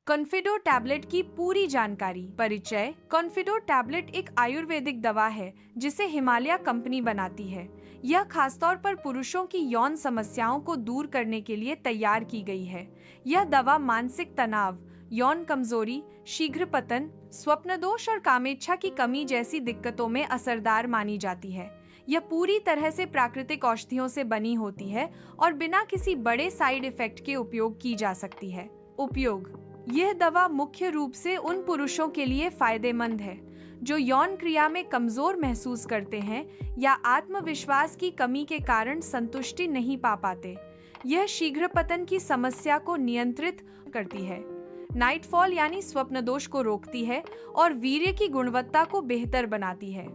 Confido tablet की पूरी जानकारी। परिचय। कॉन्फिडो टैबलेट एक आयुर्वेदिक दवा है जिसे हिमालय कंपनी बनाती है। यह खासतौर पर पुरुषों की यौन समस्याओं को दूर करने के लिए तैयार की गई है। यह दवा मानसिक तनाव, यौन कमजोरी, शीघ्र पतन, स्वप्नदोष और कामेच्छा की कमी जैसी दिक्कतों में असरदार मानी जाती है। यह पूरी तरह से प्राकृतिक औषधियों से बनी होती है और बिना किसी बड़े साइड इफेक्ट के उपयोग की जा सकती है। उपयोग। यह दवा मुख्य रूप से उन पुरुषों के लिए फायदेमंद है जो यौन क्रिया में कमजोर महसूस करते हैं या आत्मविश्वास की कमी के कारण संतुष्टि नहीं पा पाते। यह शीघ्र पतन की समस्या को नियंत्रित करती है, नाइटफॉल यानी स्वप्नदोष को रोकती है और वीर्य की गुणवत्ता को बेहतर बनाती है।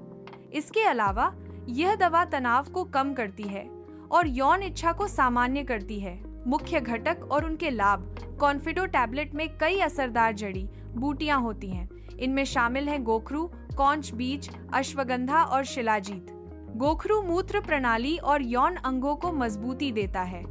इसके अलावा यह दवा तनाव को कम करती है और यौन इच्छा को सामान्य करती है। मुख्य घटक और उनके लाभ। कॉन्फिडो टैबलेट में कई असरदार जड़ी बूटियां होती हैं। इनमें शामिल हैं गोखरू, कौंच बीज, अश्वगंधा और शिलाजीत। गोखरू मूत्र प्रणाली और यौन अंगों को मजबूती देता है।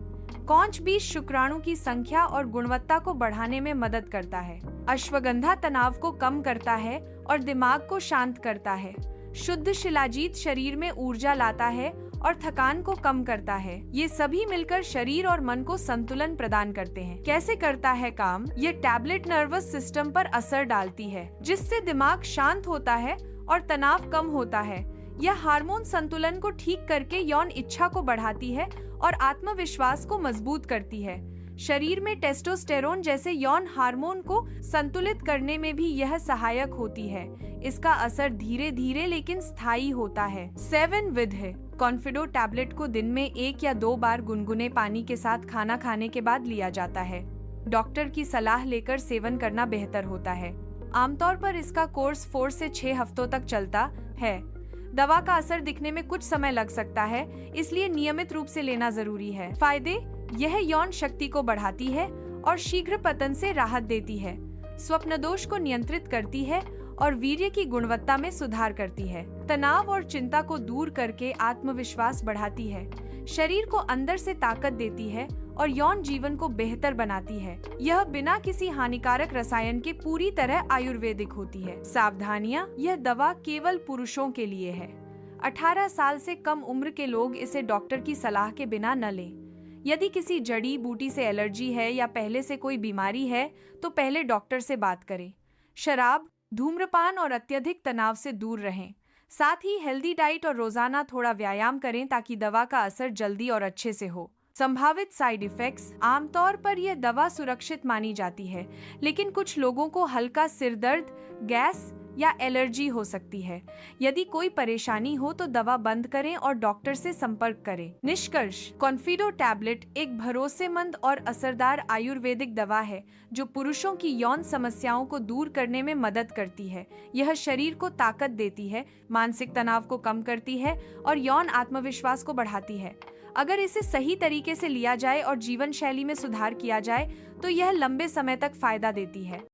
कौंच बीज शुक्राणु की संख्या और गुणवत्ता को बढ़ाने में मदद करता है। अश्वगंधा तनाव को कम करता है और दिमाग को शांत करता है। शुद्ध शिलाजीत शरीर में ऊर्जा लाता है और थकान को कम करता है। ये सभी मिलकर शरीर और मन को संतुलन प्रदान करते हैं। कैसे करता है काम? ये टैबलेट नर्वस सिस्टम पर असर डालती है, जिससे दिमाग शांत होता है और तनाव कम होता है। यह हार्मोन संतुलन को ठीक करके यौन इच्छा को बढ़ाती है और आत्मविश्वास को मजबूत करती है। शरीर में टेस्टोस्टेरोन जैसे यौन हार्मोन को संतुलित करने में भी यह सहायक होती है। इसका असर धीरे धीरे लेकिन स्थायी होता है। सेवन विध है। कॉन्फिडो टैबलेट को दिन में 1 या 2 बार गुनगुने पानी के साथ खाना खाने के बाद लिया जाता है। डॉक्टर की सलाह लेकर सेवन करना बेहतर होता है। आमतौर पर इसका कोर्स 4 से 6 हफ्तों तक चलता है। दवा का असर दिखने में कुछ समय लग सकता है, इसलिए नियमित रूप से लेना जरूरी है। फायदे। यह यौन शक्ति को बढ़ाती है और शीघ्र पतन से राहत देती है। स्वप्नदोष को नियंत्रित करती है और वीर्य की गुणवत्ता में सुधार करती है। तनाव और चिंता को दूर करके आत्मविश्वास बढ़ाती है। शरीर को अंदर से ताकत देती है और यौन जीवन को बेहतर बनाती है। यह बिना किसी हानिकारक रसायन के पूरी तरह आयुर्वेदिक होती है। सावधानियां। यह दवा केवल पुरुषों के लिए है। 18 साल से कम उम्र के लोग इसे डॉक्टर की सलाह के बिना न लें। यदि किसी जड़ी बूटी से एलर्जी है या पहले से कोई बीमारी है तो पहले डॉक्टर से बात करें। शराब, धूम्रपान और अत्यधिक तनाव से दूर रहें। साथ ही हेल्दी डाइट और रोजाना थोड़ा व्यायाम करें ताकि दवा का असर जल्दी और अच्छे से हो। संभावित साइड इफेक्ट्स। आमतौर पर यह दवा सुरक्षित मानी जाती है, लेकिन कुछ लोगों को हल्का सिर दर्द, गैस या एलर्जी हो सकती है। यदि कोई परेशानी हो तो दवा बंद करें और डॉक्टर से संपर्क करें। निष्कर्ष। कॉन्फिडो टैबलेट एक भरोसेमंद और असरदार आयुर्वेदिक दवा है जो पुरुषों की यौन समस्याओं को दूर करने में मदद करती है। यह शरीर को ताकत देती है, मानसिक तनाव को कम करती है और यौन आत्मविश्वास को बढ़ाती है। अगर इसे सही तरीके से लिया जाए और जीवन शैली में सुधार किया जाए तो यह लंबे समय तक फायदा देती है।